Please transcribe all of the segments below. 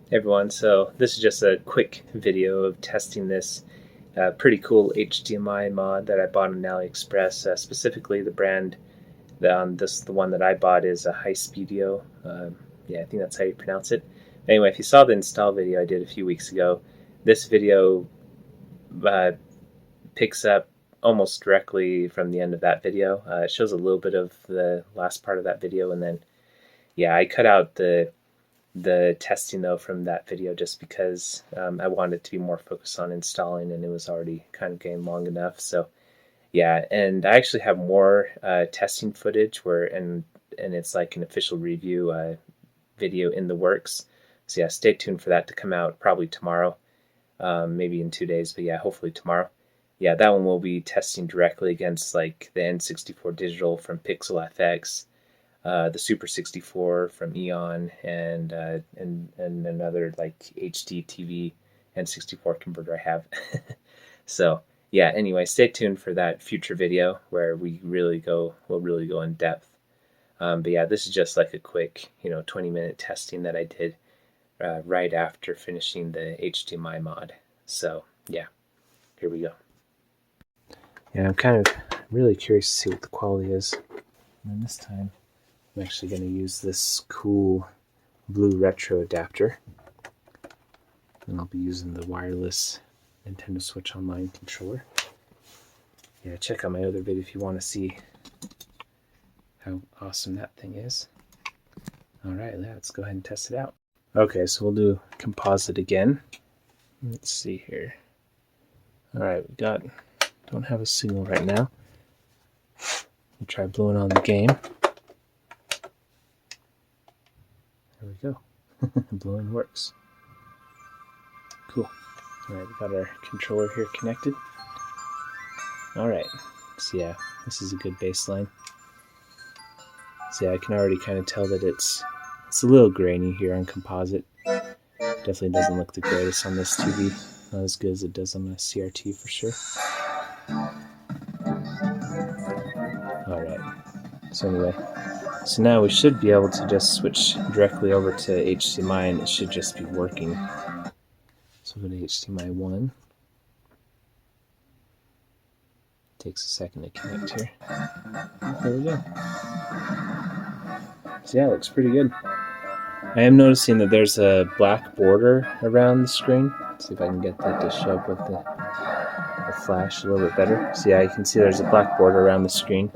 Hey everyone, so this is just a quick video of testing this pretty cool HDMI mod that I bought on AliExpress. Specifically, the brand, the one that I bought is a Highspeedido. Yeah, I think that's how you pronounce it. Anyway, if you saw the install video I did a few weeks ago, this video uh, picks up almost directly from the end of that video. It shows a little bit of the last part of that video, and then yeah, I cut out the testing though from that video just because I wanted to be more focused on installing, and it was already kind of getting long enough. So yeah, and I actually have more testing footage and it's like an official review video in the works. So yeah, stay tuned for that to come out probably tomorrow, maybe in 2 days, but yeah, hopefully tomorrow. Yeah, that one will be testing directly against like the N64 digital from Pixel FX, the Super 64 from Eon, and another like HD TV N64 converter I have. So yeah, anyway, stay tuned for that future video where we'll really go in depth. But yeah, this is just like a quick 20-minute testing that I did right after finishing the HDMI mod. So yeah, here we go. Yeah, I'm kind of really curious to see what the quality is. And this time I'm actually going to use this cool blue retro adapter, and I'll be using the wireless Nintendo Switch Online controller. Yeah, check out my other video if you want to see how awesome that thing is. Alright, let's go ahead and test it out. Okay, so we'll do composite again. Let's see here. Alright, don't have a signal right now. We'll try blowing on the game. There we go. Blowing works. Cool. Alright, we got our controller here connected. Alright, so yeah, this is a good baseline. So yeah, I can already kind of tell that it's a little grainy here on composite. Definitely doesn't look the greatest on this TV. Not as good as it does on a CRT for sure. Alright, so anyway, so now we should be able to just switch directly over to HDMI and it should just be working. So we'll go to HDMI 1. Takes a second to connect here. There we go. So yeah, it looks pretty good. I am noticing that there's a black border around the screen. Let's see if I can get that to show up with the flash a little bit better. So yeah, you can see there's a black border around the screen.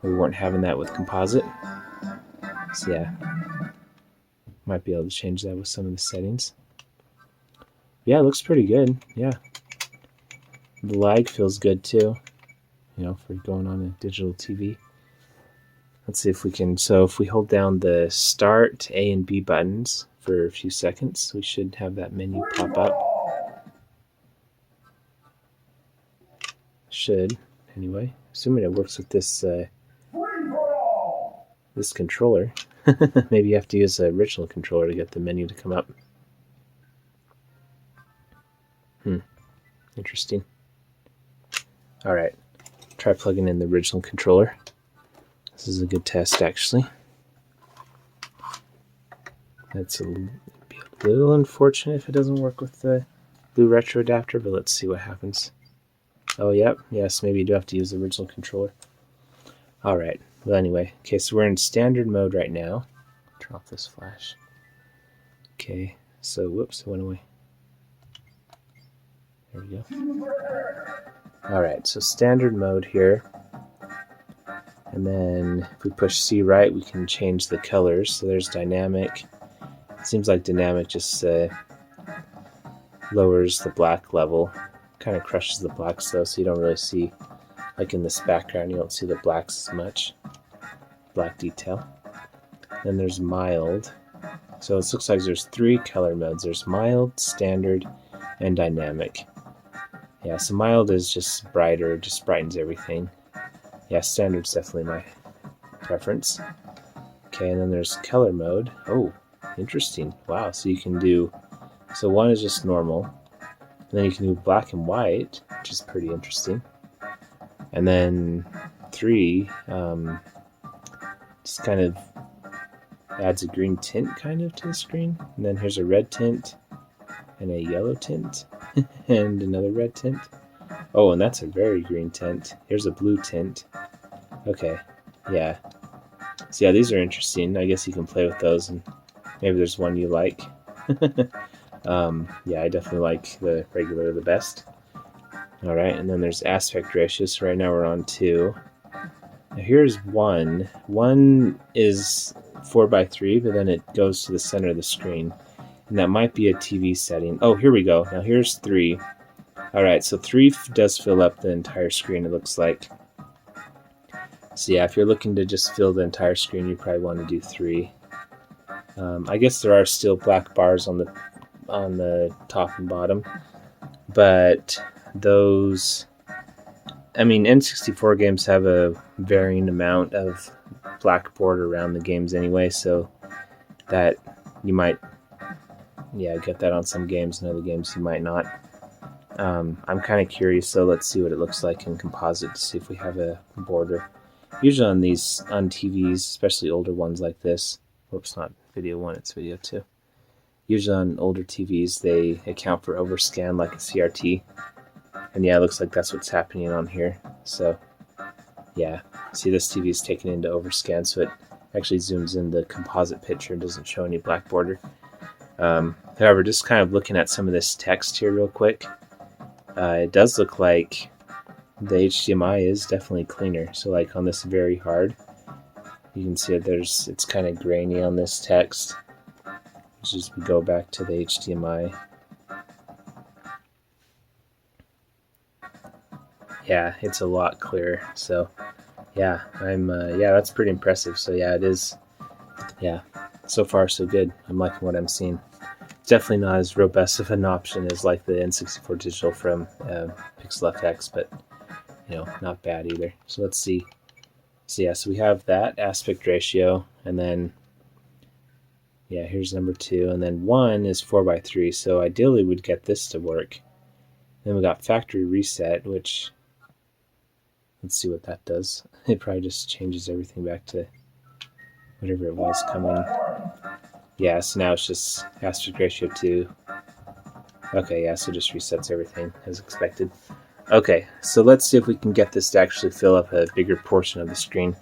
We weren't having that with composite. So yeah, might be able to change that with some of the settings. Yeah, it looks pretty good. Yeah, the lag feels good too, for going on a digital TV. Let's see if we can, so if we hold down the start A and B buttons for a few seconds, we should have that menu pop up. Should, anyway, assuming it works with this this controller. Maybe you have to use the original controller to get the menu to come up. Interesting. Alright, try plugging in the original controller. This is a good test, actually. That's be a little unfortunate if it doesn't work with the blue retro adapter, but let's see what happens. Oh, yep, yes, maybe you do have to use the original controller. Alright, well anyway, okay, so we're in standard mode right now. Turn off this flash. Okay, so whoops, it went away. There we go. Alright, so standard mode here. And then if we push C right, we can change the colors. So there's dynamic. It seems like dynamic just lowers the black level. Kind of crushes the blacks though, so you don't really see, like in this background, you don't see the blacks as much. Black detail. Then there's mild. So it looks like there's 3 color modes. There's mild, standard, and dynamic. Yeah, so mild is just brighter, just brightens everything. Yeah, standard's definitely my preference. Okay, and then there's color mode. Oh, interesting. Wow, so you can do, so 1 is just normal. And then you can do black and white, which is pretty interesting. And then 3, just kind of adds a green tint kind of to the screen. And then here's a red tint and a yellow tint and another red tint. Oh, and that's a very green tint. Here's a blue tint. Okay, yeah. So yeah, these are interesting. I guess you can play with those, and maybe there's one you like. Yeah, I definitely like the regular the best. All right, and then there's aspect ratio. So right now we're on 2. Now here's 1. 1 is 4:3, but then it goes to the center of the screen. And that might be a TV setting. Oh, here we go. Now here's 3. All right, so 3 does fill up the entire screen, it looks like. So yeah, if you're looking to just fill the entire screen, you probably want to do 3. I guess there are still black bars on the top and bottom, but those, I mean, N64 games have a varying amount of black border around the games anyway, so that you might, yeah, get that on some games, and other games you might not. I'm kind of curious, so let's see what it looks like in composite to see if we have a border. Usually on TVs, especially older ones like this, whoops, not video 1, it's video 2. Usually on older TVs, they account for overscan like a CRT. And yeah, it looks like that's what's happening on here. So yeah, see, this TV is taken into overscan, so it actually zooms in the composite picture and doesn't show any black border. However, just kind of looking at some of this text here real quick, it does look like the HDMI is definitely cleaner. So like on this very hard, you can see that it's kind of grainy on this text. Let's just go back to the HDMI. Yeah, it's a lot clearer. So yeah, yeah, that's pretty impressive. So yeah, it is. Yeah, so far so good. I'm liking what I'm seeing. Definitely not as robust of an option as like the N64 digital from Pixel FX, but you know, not bad either. So let's see. So yeah, so we have that aspect ratio, and then yeah, here's number 2, and then 1 is 4:3. So ideally we'd get this to work. Then we got factory reset, which, let's see what that does. It probably just changes everything back to whatever it was coming. Yeah, so now it's just aspect ratio 2. Okay, yeah, so it just resets everything as expected. Okay, so let's see if we can get this to actually fill up a bigger portion of the screen.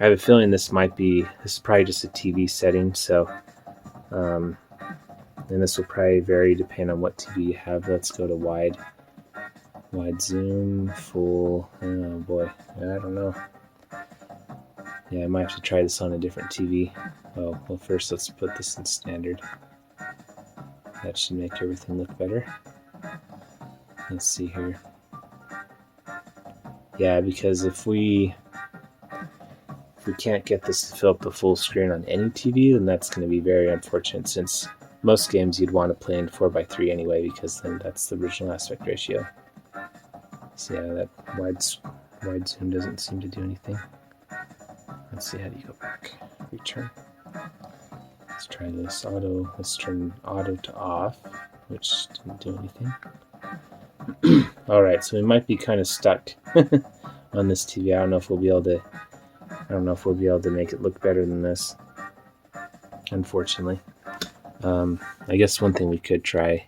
I have a feeling this is probably just a TV setting, so, and this will probably vary depending on what TV you have. Let's go to wide zoom, full, oh boy, I don't know. Yeah, I might have to try this on a different TV. Oh, well, first let's put this in standard. That should make everything look better. Let's see here. Yeah, because if we can't get this to fill up the full screen on any TV, then that's going to be very unfortunate, since most games you'd want to play in 4:3 anyway, because then that's the original aspect ratio. So yeah, that wide zoom doesn't seem to do anything. Let's see, how do you go back? Return. Let's try this auto. Let's turn auto to off, which didn't do anything. Alright, so we might be kind of stuck on this TV. I don't know if we'll be able to make it look better than this, unfortunately. I guess one thing we could try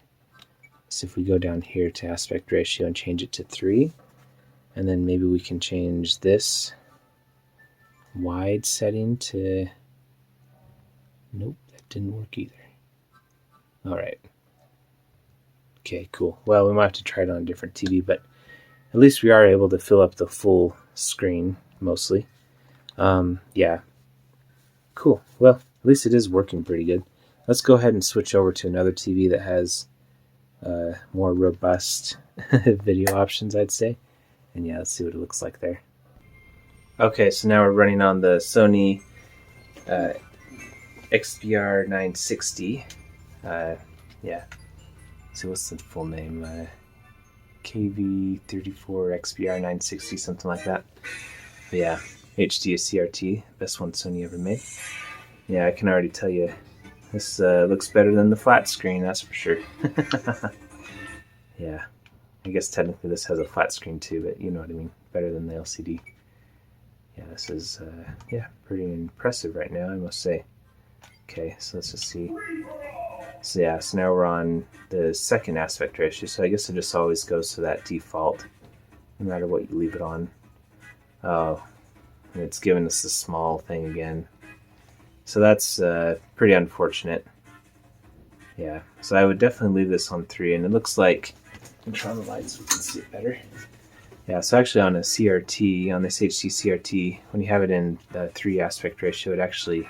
is if we go down here to aspect ratio and change it to 3, and then maybe we can change this wide setting to, nope, that didn't work either. Alright. Okay, cool. Well, we might have to try it on a different TV, but at least we are able to fill up the full screen, mostly. Yeah. Cool. Well, at least it is working pretty good. Let's go ahead and switch over to another TV that has more robust video options, I'd say. And yeah, let's see what it looks like there. Okay, so now we're running on the Sony XBR 960. Yeah. So what's the full name? KV34 XBR 960, something like that. But yeah, HD CRT, best one Sony ever made. Yeah, I can already tell you, this looks better than the flat screen, that's for sure. Yeah, I guess technically this has a flat screen too, but you know what I mean. Better than the LCD. Yeah, this is yeah, pretty impressive right now, I must say. Okay, so let's just see. So yeah, so now we're on the second aspect ratio. So I guess it just always goes to that default, no matter what you leave it on. Oh, and it's giving us a small thing again. So that's pretty unfortunate. Yeah, so I would definitely leave this on 3, and it looks like, I'll turn on the light so we can see it better. Yeah, so actually on a CRT, on this HD CRT, when you have it in the 3 aspect ratio, it actually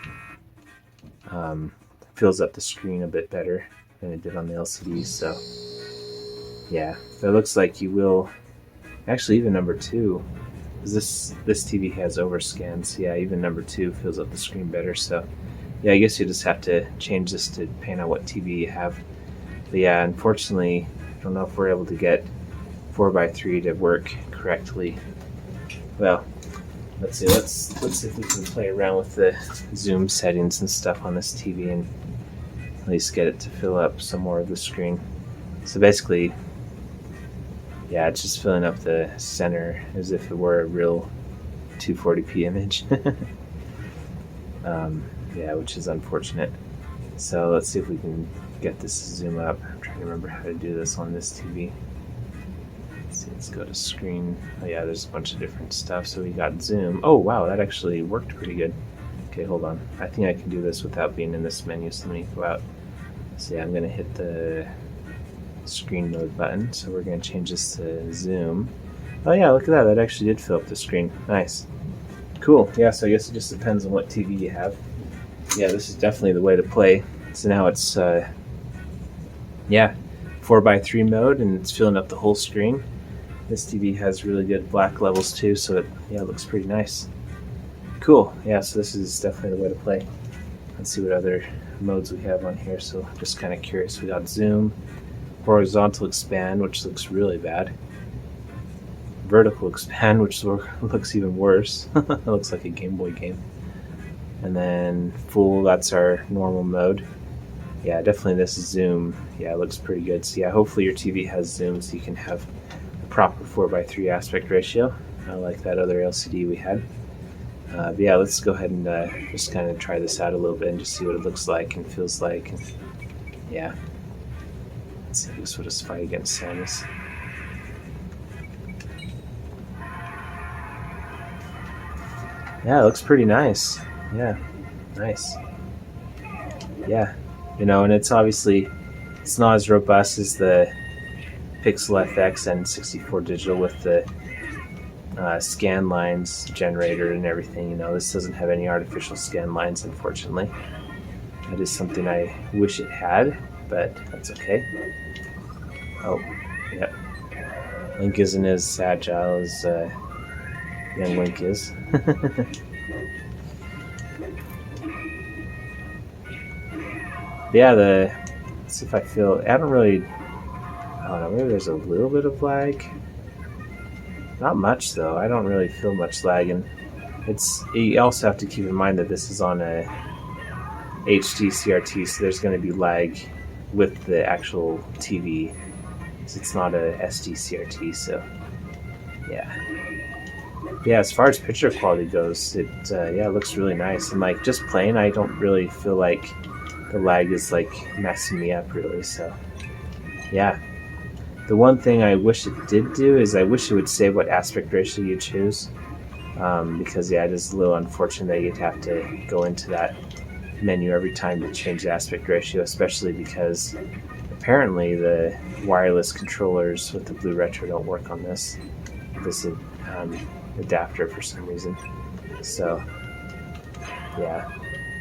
fills up the screen a bit better than it did on the LCD. So yeah, so it looks like you will, actually even number 2, because this TV has overscan, so yeah, even number 2 fills up the screen better. So yeah, I guess you just have to change this to depend on what TV you have. But yeah, unfortunately, I don't know if we're able to get 4:3 to work correctly. Well, let's see. Let's see if we can play around with the zoom settings and stuff on this TV and at least get it to fill up some more of the screen. So basically, yeah, it's just filling up the center as if it were a real 240p image. Yeah, which is unfortunate. So let's see if we can get this to zoom up. I'm trying to remember how to do this on this TV. Let's go to screen. Oh yeah, there's a bunch of different stuff. So we got zoom. Oh wow, that actually worked pretty good. Okay, hold on. I think I can do this without being in this menu, so let me go out. So yeah, I'm gonna hit the screen mode button. So we're gonna change this to zoom. Oh yeah, look at that. That actually did fill up the screen. Nice. Cool. Yeah, so I guess it just depends on what TV you have. Yeah, this is definitely the way to play. So now it's, yeah, 4:3 mode, and it's filling up the whole screen. This TV has really good black levels too, so it looks pretty nice. Cool. Yeah, so this is definitely the way to play. Let's see what other modes we have on here. So I'm just kind of curious. We got zoom, horizontal expand, which looks really bad. Vertical expand, which looks even worse. It looks like a Game Boy game. And then full, that's our normal mode. Yeah, definitely this zoom. Yeah, it looks pretty good. So yeah, hopefully your TV has zoom so you can have a proper 4:3 aspect ratio, like that other LCD we had. But yeah, let's go ahead and just kind of try this out a little bit and just see what it looks like and feels like. And yeah, let's see if this will just fight against Samus. Yeah, it looks pretty nice. Yeah, nice. Yeah, and it's obviously, it's not as robust as the Pixel FX N64 digital with the scan lines generator and everything. This doesn't have any artificial scan lines, unfortunately. That is something I wish it had, but that's okay. Oh, yeah. Link isn't as agile as young Link is. Yeah, let's see if I feel, I don't know, maybe there's a little bit of lag. Not much though, I don't really feel much lag, and you also have to keep in mind that this is on a HD CRT, so there's going to be lag with the actual TV. So it's not a SD CRT, so yeah. Yeah, as far as picture quality goes, it looks really nice, and like just playing, I don't really feel like the lag is like messing me up really. So yeah, the one thing I wish it did do is I wish it would say what aspect ratio you choose, because yeah, it is a little unfortunate that you'd have to go into that menu every time to change the aspect ratio, especially because apparently the wireless controllers with the Blue Retro don't work on this adapter for some reason. So yeah,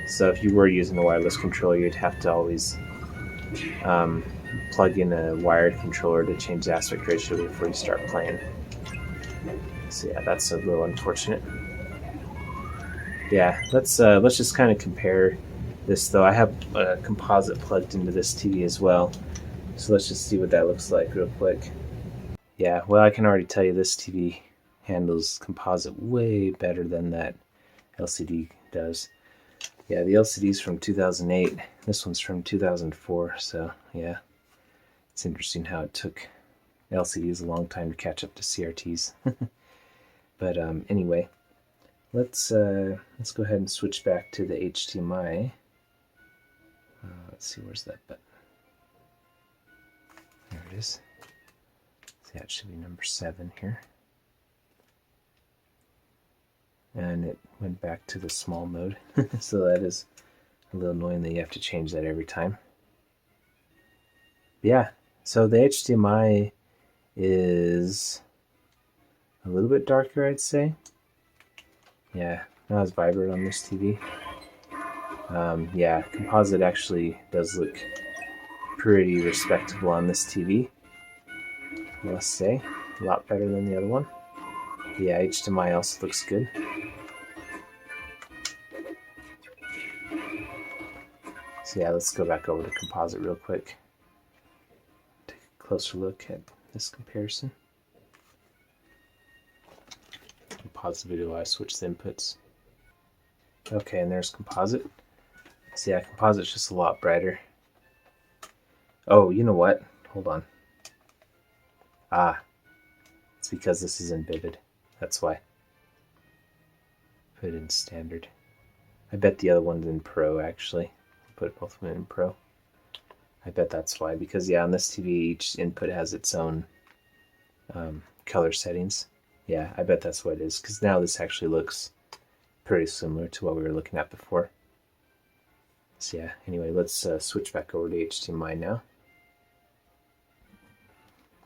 so if you were using a wireless controller, you'd have to always plug in a wired controller to change the aspect ratio before you start playing. So yeah, that's a little unfortunate. Yeah, let's just kind of compare this though. I have a composite plugged into this TV as well, so let's just see what that looks like real quick. Yeah, well, I can already tell you this TV handles composite way better than that LCD does. Yeah, the LCD's from 2008. This one's from 2004, so yeah. It's interesting how it took LCDs a long time to catch up to CRTs. But anyway, let's go ahead and switch back to the HDMI. let's see, where's that button? There it is. See, that should be number 7 here. And it went back to the small mode. So that is a little annoying that you have to change that every time. Yeah, so the HDMI is a little bit darker, I'd say. Yeah, not as vibrant on this TV. Yeah, composite actually does look pretty respectable on this TV, I must say. A lot better than the other one. Yeah, HDMI also looks good. So yeah, let's go back over to composite real quick. Take a closer look at this comparison. Pause the video while I switch the inputs. Okay, and there's composite. So yeah, composite's just a lot brighter. Oh, you know what? Hold on. Ah, it's because this is in vivid. That's why. Put it in standard. I bet the other one's in pro, actually. Put both of them in pro. I bet that's why. Because yeah, on this TV, each input has its own color settings. Yeah, I bet that's what it is. Because now this actually looks pretty similar to what we were looking at before. So yeah, anyway, let's switch back over to HDMI now.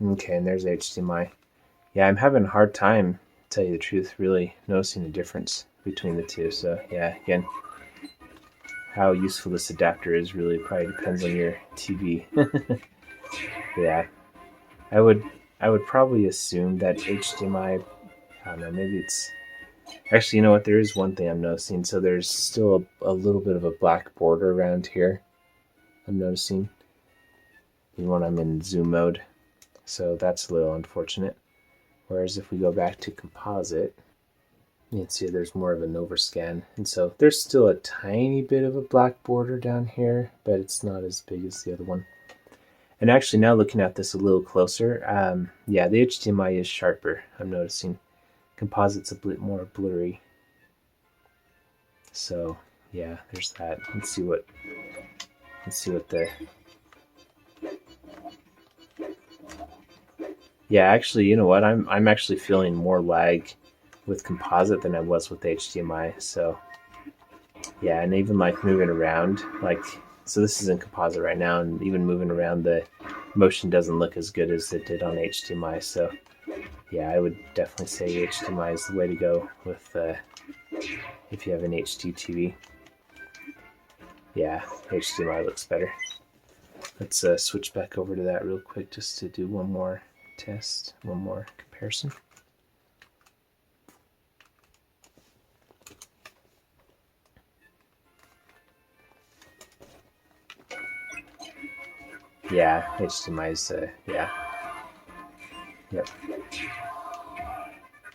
Okay, and there's HDMI. Yeah, I'm having a hard time, to tell you the truth, really noticing the difference between the two. So yeah, again, how useful this adapter is really probably depends on your TV. Yeah, I would probably assume that HDMI, I don't know, maybe it's, actually, you know what, there is one thing I'm noticing. So there's still a little bit of a black border around here, I'm noticing, even when I'm in zoom mode. So that's a little unfortunate. Whereas if we go back to composite, you can see there's more of an overscan. And so there's still a tiny bit of a black border down here, but it's not as big as the other one. And actually now looking at this a little closer, yeah, the HDMI is sharper, I'm noticing. Composite's a bit more blurry. So yeah, there's that. Let's see what the, yeah, actually, you know what? I'm actually feeling more lag with composite than I was with HDMI. So yeah, and even like moving around, like, so this is in composite right now, and even moving around, the motion doesn't look as good as it did on HDMI. So yeah, I would definitely say HDMI is the way to go with if you have an HD TV. Yeah, HDMI looks better. Let's switch back over to that real quick just to do one more test, one more comparison. Yeah, HDMI's, yeah. Yep.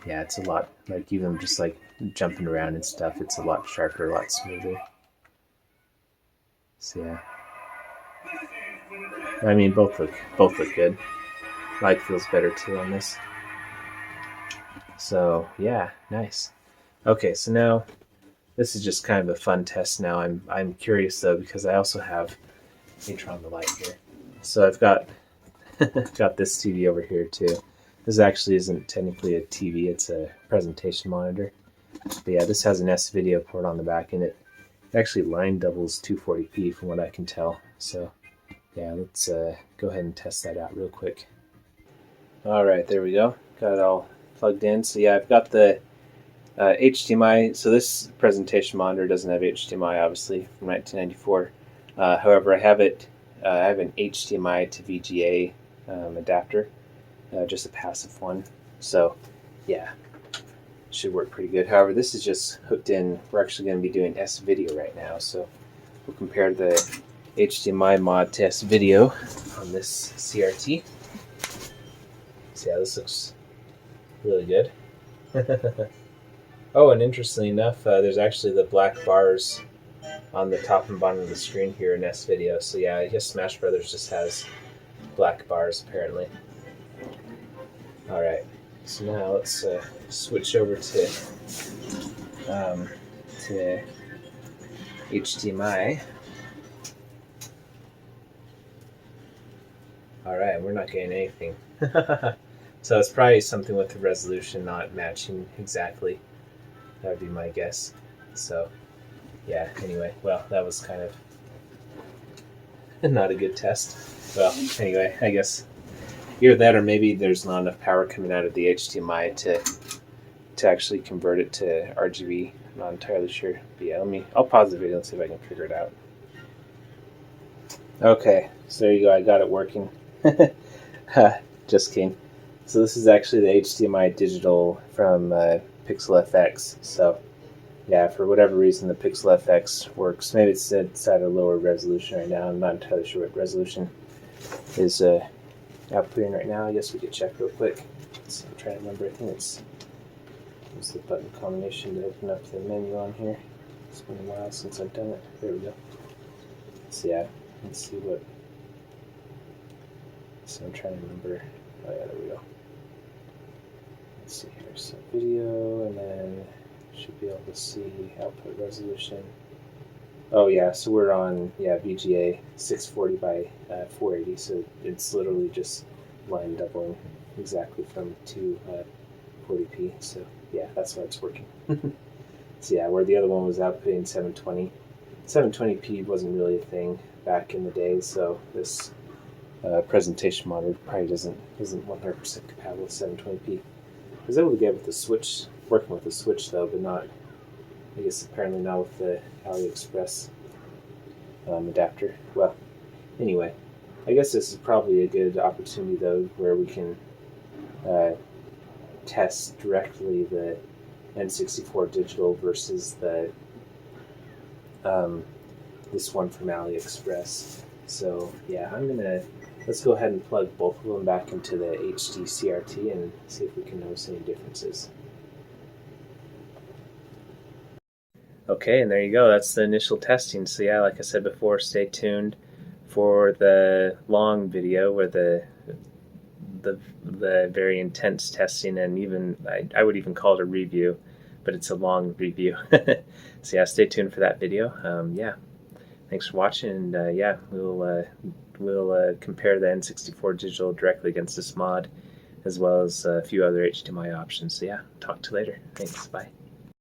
Yeah, it's a lot, like even just like jumping around and stuff, it's a lot sharper, a lot smoother. So yeah. I mean, both look good. Light feels better too on this. So yeah, nice. Okay, so now this is just kind of a fun test now. I'm curious though, because I also have, let me turn on the light here. So I've got got this TV over here too. This actually isn't technically a TV, it's a presentation monitor. But yeah, this has an S-video port on the back, and it actually line doubles 240p from what I can tell. So yeah, let's go ahead and test that out real quick. Alright, there we go. Got it all plugged in. So yeah, I've got the HDMI. So this presentation monitor doesn't have HDMI, obviously, from 1994. However, I have it. I have an HDMI to VGA adapter, just a passive one. So yeah, should work pretty good. However, this is just hooked in. We're actually going to be doing S-video right now. So we'll compare the HDMI mod to S-video on this CRT. So yeah, this looks really good. Oh, and interestingly enough, there's actually the black bars on the top and bottom of the screen here in S-video. So yeah, I guess Smash Brothers just has black bars apparently. Alright, so now let's switch over to HDMI. All right, we're not getting anything. So it's probably something with the resolution not matching exactly. That would be my guess. So yeah, anyway, well, that was kind of not a good test. Well, anyway, I guess either that or maybe there's not enough power coming out of the HDMI to actually convert it to RGB. I'm not entirely sure. But yeah, I'll pause the video and see if I can figure it out. Okay, so there you go. I got it working. Just kidding. So this is actually the HDMI digital from Pixel FX. So yeah, for whatever reason, the Pixel FX works. Maybe it's at a lower resolution right now. I'm not entirely sure what resolution is outputting right now. I guess we could check real quick. So I'm trying to remember. I think it's the button combination to open up the menu on here. It's been a while since I've done it. There we go. So yeah, let's see what. So I'm trying to remember. Oh yeah, there we go. Let's see here. So video, and then should be able to see output resolution. Oh yeah, so we're on VGA 640 by 480. So it's literally just line doubling exactly from 240p. So yeah, that's why it's working. So yeah, where the other one was outputting 720. 720p wasn't really a thing back in the day, so this presentation monitor probably isn't 100% compatible with 720p. I was able to get with the Switch, working with the Switch though, but not, I guess apparently not with the AliExpress adapter. Well, anyway, I guess this is probably a good opportunity though where we can test directly the N64 digital versus the this one from AliExpress. So yeah, let's go ahead and plug both of them back into the HD CRT and see if we can notice any differences. Okay, and there you go. That's the initial testing. So yeah, like I said before, stay tuned for the long video where the very intense testing, and even I would even call it a review, but it's a long review. So yeah, stay tuned for that video. Yeah, thanks for watching, and yeah, we'll compare the N64 digital directly against this mod, as well as a few other HDMI options. So yeah, talk to you later. Thanks. Bye.